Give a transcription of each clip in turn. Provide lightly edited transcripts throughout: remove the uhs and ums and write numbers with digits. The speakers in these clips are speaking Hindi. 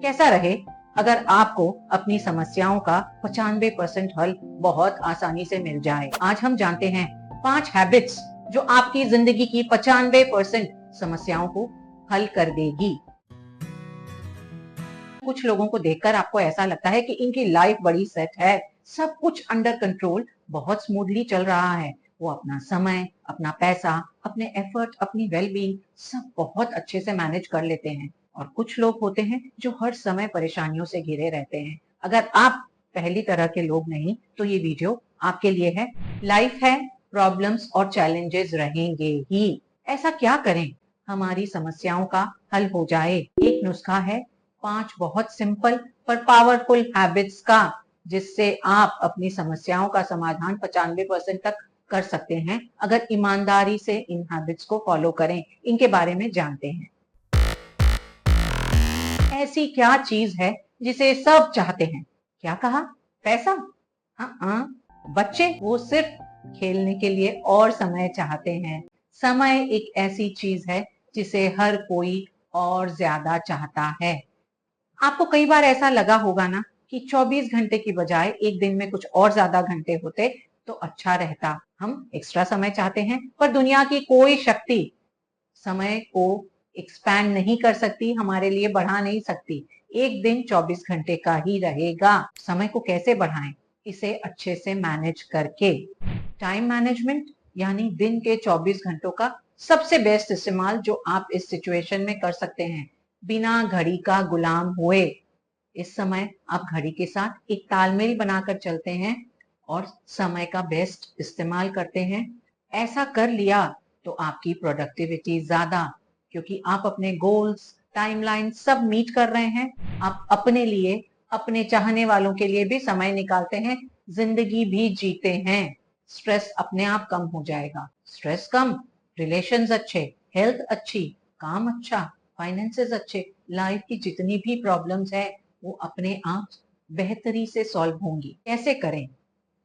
कैसा रहे अगर आपको अपनी समस्याओं का 95% हल बहुत आसानी से मिल जाए। आज हम जानते हैं 5 हैबिट्स जो आपकी जिंदगी की 95% समस्याओं को हल कर देगी। कुछ लोगों को देखकर आपको ऐसा लगता है कि इनकी लाइफ बड़ी सेट है, सब कुछ अंडर कंट्रोल, बहुत स्मूथली चल रहा है। वो अपना समय, अपना पैसा, अपने एफर्ट, अपनी वेलबींग सब बहुत अच्छे से मैनेज कर लेते हैं। और कुछ लोग होते हैं जो हर समय परेशानियों से घिरे रहते हैं। अगर आप पहली तरह के लोग नहीं तो ये वीडियो आपके लिए है। लाइफ है, प्रॉब्लम्स और चैलेंजेस रहेंगे ही। ऐसा क्या करें हमारी समस्याओं का हल हो जाए? एक नुस्खा है, 5 बहुत सिंपल पर पावरफुल हैबिट्स का, जिससे आप अपनी समस्याओं का समाधान 95% तक कर सकते हैं अगर ईमानदारी से इन हैबिट्स को फॉलो करें। इनके बारे में जानते हैं। ऐसी क्या चीज है जिसे सब चाहते हैं? क्या कहा? पैसा? हाँ, बच्चे वो सिर्फ खेलने के लिए और समय चाहते हैं। समय एक ऐसी चीज है जिसे हर कोई और ज्यादा चाहता है। आपको कई बार ऐसा लगा होगा ना कि 24 घंटे की बजाय एक दिन में कुछ और ज्यादा घंटे होते तो अच्छा रहता। हम एक्स्ट्रा समय चाहते हैं, पर दुनिया की कोई शक्ति समय को एक्सपैंड नहीं कर सकती, हमारे लिए बढ़ा नहीं सकती। एक दिन 24 घंटे का ही रहेगा। समय को कैसे बढ़ाएं? इसे अच्छे से मैनेज करके। टाइम मैनेजमेंट यानी दिन के 24 घंटों का सबसे बेस्ट इस्तेमाल जो आप इस सिचुएशन में कर सकते हैं, बिना घड़ी का गुलाम हुए। इस समय आप घड़ी के साथ एक तालमेल बनाकर चलते हैं और समय का बेस्ट इस्तेमाल करते हैं। ऐसा कर लिया तो आपकी प्रोडक्टिविटी ज्यादा, क्योंकि आप अपने गोल्स, टाइमलाइन सब मीट कर रहे हैं। आप अपने लिए, अपने चाहने वालों के लिए भी समय निकालते हैं, जिंदगी भी जीते हैं। स्ट्रेस अपने आप कम हो जाएगा। स्ट्रेस कम, रिलेशंस अच्छे, हेल्थ अच्छी, काम अच्छा, फाइनेंसेस अच्छे, लाइफ की जितनी भी प्रॉब्लम्स है वो अपने आप बेहतरी से सॉल्व होंगी। कैसे करें?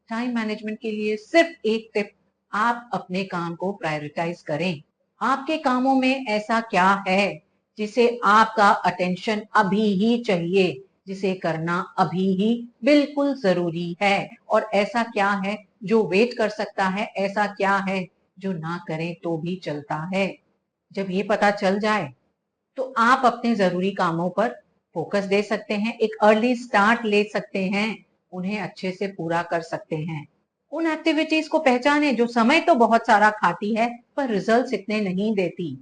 टाइम मैनेजमेंट के लिए सिर्फ एक टिप, आप अपने काम को प्रायोरिटाइज करें। आपके कामों में ऐसा क्या है जिसे आपका अटेंशन अभी ही चाहिए, जिसे करना अभी ही बिल्कुल जरूरी है? और ऐसा क्या है जो वेट कर सकता है? ऐसा क्या है जो ना करें तो भी चलता है? जब ये पता चल जाए तो आप अपने जरूरी कामों पर फोकस दे सकते हैं, एक अर्ली स्टार्ट ले सकते हैं, उन्हें अच्छे से पूरा कर सकते हैं। उन एक्टिविटीज को पहचाने जो समय तो बहुत सारा खाती है पर रिजल्ट्स इतने नहीं देती।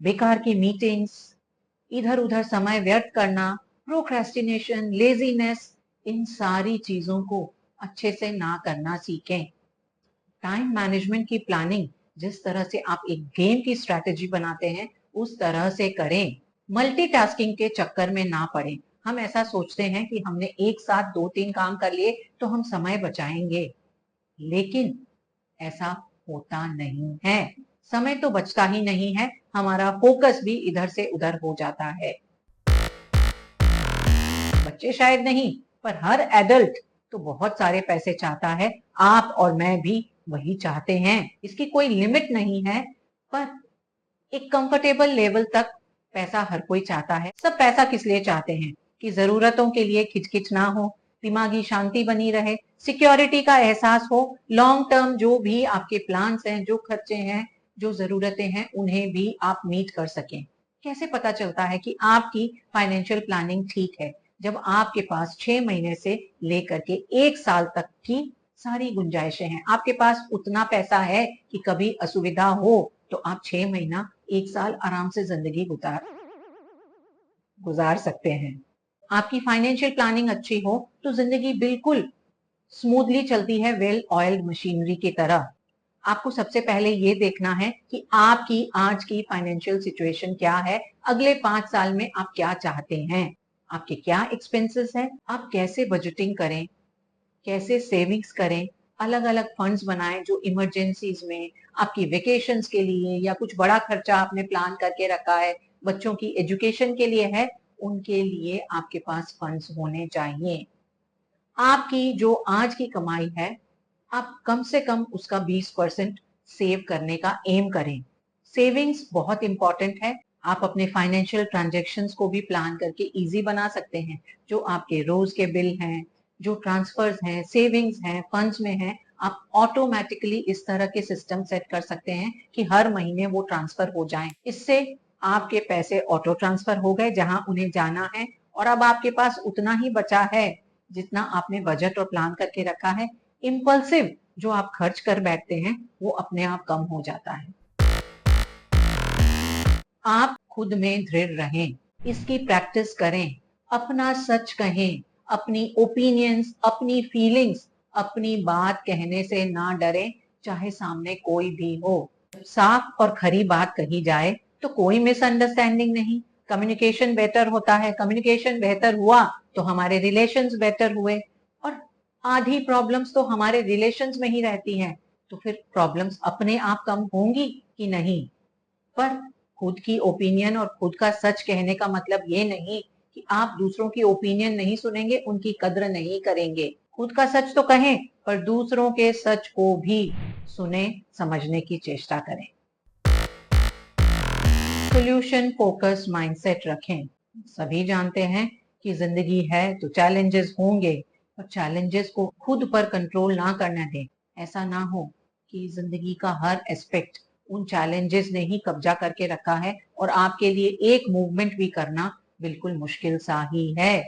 बेकार की मीटिंग्स, इधर उधर समय व्यर्थ करना, प्रोक्रेस्टिनेशन, लेजीनेस, इन सारी चीजों को अच्छे से ना करना सीखें। टाइम मैनेजमेंट की प्लानिंग जिस तरह से आप एक गेम की स्ट्रेटेजी बनाते हैं उस तरह से करें। मल्टीटास्किंग के चक्कर में ना पड़े। हम ऐसा सोचते हैं कि हमने एक साथ 2-3 काम कर लिए तो हम समय बचाएंगे, लेकिन ऐसा होता नहीं है। समय तो बचता ही नहीं है, हमारा फोकस भी इधर से उधर हो जाता है। बच्चे शायद नहीं, पर हर एडल्ट तो बहुत सारे पैसे चाहता है। आप और मैं भी वही चाहते हैं। इसकी कोई लिमिट नहीं है, पर एक कंफर्टेबल लेवल तक पैसा हर कोई चाहता है। सब पैसा किस लिए चाहते हैं? कि जरूरतों के लिए खिचखिच ना हो, दिमागी शांति बनी रहे, सिक्योरिटी का एहसास हो, लॉन्ग टर्म जो भी आपके प्लान्स हैं, जो खर्चे हैं, जो जरूरतें हैं, उन्हें भी आप मीट कर सकें। कैसे पता चलता है कि आपकी फाइनेंशियल प्लानिंग ठीक है? जब आपके पास 6 महीने से लेकर के 1 साल तक की सारी गुंजाइशें हैं, आपके पास उतना पैसा है कि कभी असुविधा हो तो आप 6 महीना 1 साल आराम से जिंदगी गुजार सकते हैं। आपकी फाइनेंशियल प्लानिंग अच्छी हो तो जिंदगी बिल्कुल स्मूथली चलती है, वेल ऑयल्ड मशीनरी की तरह। आपको सबसे पहले ये देखना है कि आपकी आज की फाइनेंशियल सिचुएशन क्या है, अगले 5 साल में आप क्या चाहते हैं, आपके क्या एक्सपेंसेस हैं, आप कैसे बजटिंग करें, कैसे सेविंग्स करें, अलग अलग फंड्स बनाएं जो इमरजेंसीज में, आपकी वेकेशंस के लिए, या कुछ बड़ा खर्चा आपने प्लान करके रखा है, बच्चों की एजुकेशन के लिए है, उनके लिए आपके पास फंड्स होने चाहिए। आपकी जो आज की कमाई है, आप कम से कम उसका 20% सेव करने का एम करें। सेविंग्स बहुत इंपॉर्टेंट है। आप अपने फाइनेंशियल ट्रांजैक्शंस को भी प्लान करके इजी बना सकते हैं। जो आपके रोज के बिल हैं, जो ट्रांसफर्स हैं, सेविंग्स हैं, फंड्स में हैं, आप ऑटोमेटिकली इस तरह के सिस्टम सेट कर सकते हैं कि हर महीने वो ट्रांसफर हो जाएं। इससे आपके पैसे ऑटो ट्रांसफर हो गए जहां उन्हें जाना है, और अब आपके पास उतना ही बचा है जितना आपने बजट और प्लान करके रखा है। इम्पल्सिव जो आप खर्च कर बैठते हैं वो अपने आप कम हो जाता है। आप खुद में दृढ़ रहें, इसकी प्रैक्टिस करें, अपना सच कहें, अपनी ओपिनियंस, अपनी फीलिंग्स, अपनी बात कहने से ना डरें, चाहे सामने कोई भी हो। साफ और खरी बात कही जाए तो कोई मिसअंडरस्टैंडिंग नहीं, कम्युनिकेशन बेटर होता है। कम्युनिकेशन बेहतर हुआ तो हमारे रिलेशंस बेटर हुए, और आधी प्रॉब्लम्स तो हमारे रिलेशंस में ही रहती हैं, तो फिर प्रॉब्लम्स अपने आप कम होंगी कि नहीं। पर खुद की ओपिनियन और खुद का सच कहने का मतलब ये नहीं कि आप दूसरों की ओपिनियन नहीं सुनेंगे, उनकी कद्र नहीं करेंगे। खुद का सच तो कहें, पर दूसरों के सच को भी सुने, समझने की चेष्टा करें। सॉल्यूशन फोकस माइंडसेट रखें। सभी जानते हैं कि जिंदगी है तो चैलेंजेस होंगे, और चैलेंजेस को खुद पर कंट्रोल ना करने दें। ऐसा ना हो कि जिंदगी का हर एस्पेक्ट उन चैलेंजेस ने ही कब्जा करके रखा है और आपके लिए एक मूवमेंट भी करना बिल्कुल मुश्किल सा ही है।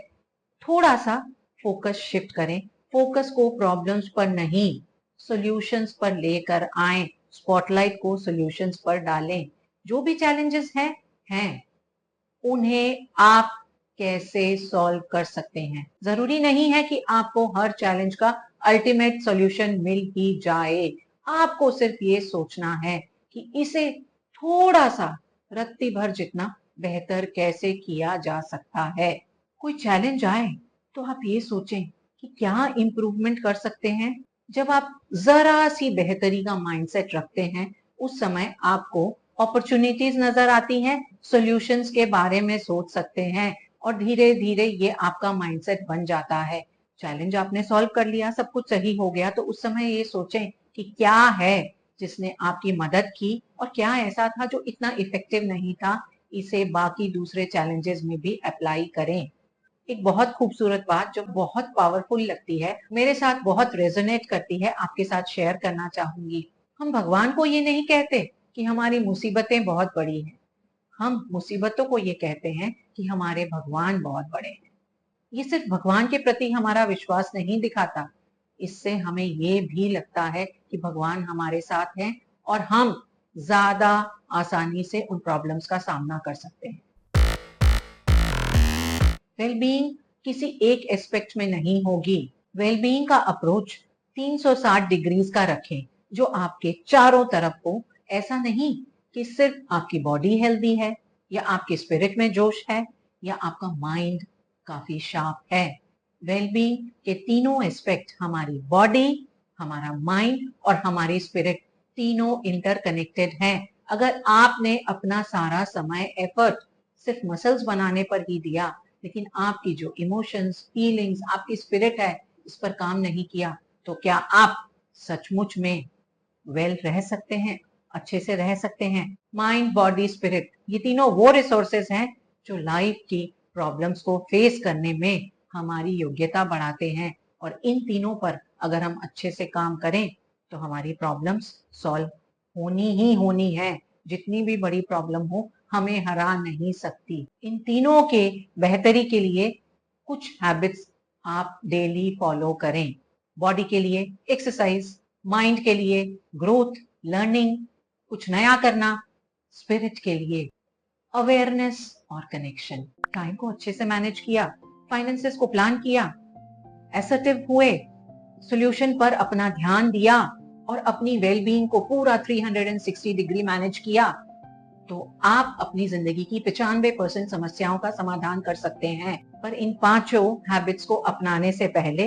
थोड़ा सा फोकस शिफ्ट करें, फोकस को प्रॉब्लम्स पर नहीं, सॉल्यूशंस पर लेकर आए, स्पॉटलाइट को सॉल्यूशंस पर डालें। जो भी चैलेंजेस हैं उन्हें आप कैसे सॉल्व कर सकते हैं। जरूरी नहीं है कि आपको हर चैलेंज का अल्टीमेट सॉल्यूशन मिल ही जाए। आपको सिर्फ ये सोचना है कि इसे थोड़ा सा रत्ती भर जितना बेहतर कैसे किया जा सकता है। कोई चैलेंज आए तो आप ये सोचें कि क्या इम्प्रूवमेंट कर सकते हैं। जब आप जरा सी बेहतरी का माइंडसेट रखते हैं, उस समय आपको अपॉर्चुनिटीज नजर आती हैं, सॉल्यूशंस के बारे में सोच सकते हैं, और धीरे धीरे ये आपका माइंडसेट बन जाता है। चैलेंज आपने सॉल्व कर लिया, सब कुछ सही हो गया, तो उस समय ये सोचें कि क्या है जिसने आपकी मदद की, और क्या ऐसा था जो इतना इफेक्टिव नहीं था। इसे बाकी दूसरे चैलेंजेस में भी अप्लाई करें। एक बहुत खूबसूरत बात जो बहुत पावरफुल लगती है, मेरे साथ बहुत रेजोनेट करती है, आपके साथ शेयर करना चाहूंगी। हम भगवान को ये नहीं कहते कि हमारी मुसीबतें बहुत बड़ी हैं, हम मुसीबतों को ये कहते हैं कि हमारे भगवान बहुत बड़े हैं। ये सिर्फ भगवान के प्रति हमारा विश्वास नहीं दिखाता, इससे हमें ये भी लगता है कि भगवान हमारे साथ हैं और हम ज्यादा आसानी से उन प्रॉब्लम्स का सामना कर सकते हैं। वेलबींग किसी एक एस्पेक्ट में नहीं होगी। वेलबींग का अप्रोच 360 डिग्रीज का रखें, जो आपके चारों तरफ हो। ऐसा नहीं कि सिर्फ आपकी बॉडी हेल्दी है, या आपके स्पिरिट में जोश है, या आपका माइंड काफी शार्प है। वेलबींग के तीनों एस्पेक्ट, हमारी बॉडी, हमारा माइंड और हमारी स्पिरिट, तीनों इंटरकनेक्टेड हैं। अगर आपने अपना सारा समय एफर्ट सिर्फ मसल्स बनाने पर ही दिया, लेकिन आपकी जो इमोशंस, फीलिंग्स, आपकी स्पिरिट है, इस पर काम नहीं किया, तो क्या आप सचमुच में वेल रह सकते हैं, अच्छे से रह सकते हैं। माइंड, बॉडी, स्पिरिट, ये तीनों वो रिसोर्सेस हैं जो लाइफ की प्रॉब्लम्स को फेस करने में हमारी योग्यता बढ़ाते हैं, और इन तीनों पर अगर हम अच्छे से काम करें तो हमारी प्रॉब्लम्स सॉल्व होनी ही होनी है। जितनी भी बड़ी प्रॉब्लम हो, हमें हरा नहीं सकती। इन तीनों के बेहतरी के लिए कुछ हैबिट्स आप डेली फॉलो करें। बॉडी के लिए एक्सरसाइज, माइंड के लिए ग्रोथ, लर्निंग, कुछ नया करना, स्पिरिट के लिए अवेयरनेस और कनेक्शन। टाइम को अच्छे से मैनेज किया, फाइनेंसेस को प्लान किया, असर्टिव हुए, सॉल्यूशन पर अपना ध्यान दिया, और अपनी वेलबींग को पूरा 360 डिग्री मैनेज किया, तो आप अपनी जिंदगी की 95% समस्याओं का समाधान कर सकते हैं। पर इन पांचों हैबिट्स को अपनाने से पहले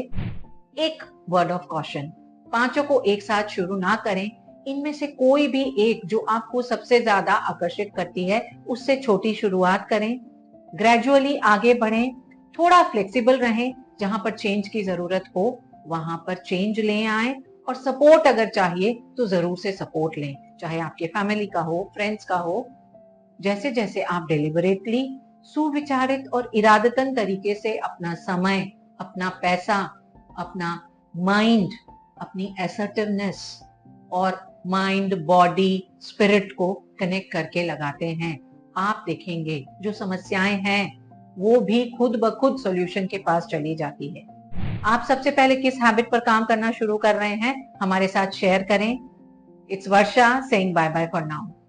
एक वर्ड ऑफ कॉशन, पांचों को एक साथ शुरू ना करें। इनमें से कोई भी एक जो आपको सबसे ज्यादा आकर्षित करती है, उससे छोटी शुरुआत करें, ग्रेजुअली आगे बढ़ें, थोड़ा फ्लेक्सिबल रहें, जहां पर चेंज की जरूरत हो वहां पर चेंज ले आए, और सपोर्ट अगर चाहिए तो जरूर से सपोर्ट लें, चाहे आपके फैमिली का हो, फ्रेंड्स का हो, जैसे जैसे आप डेलिबरेटली, सुविचारित और इरादतन तरीके से अपना समय, अपना पैसा, अपना माइंड, अपनी असर्टिवनेस और माइंड, बॉडी, स्पिरिट को कनेक्ट करके लगाते हैं, आप देखेंगे जो समस्याएं हैं वो भी खुद ब खुद सॉल्यूशन के पास चली जाती है। आप सबसे पहले किस हैबिट पर काम करना शुरू कर रहे हैं, हमारे साथ शेयर करें। It's Varsha saying bye bye for now.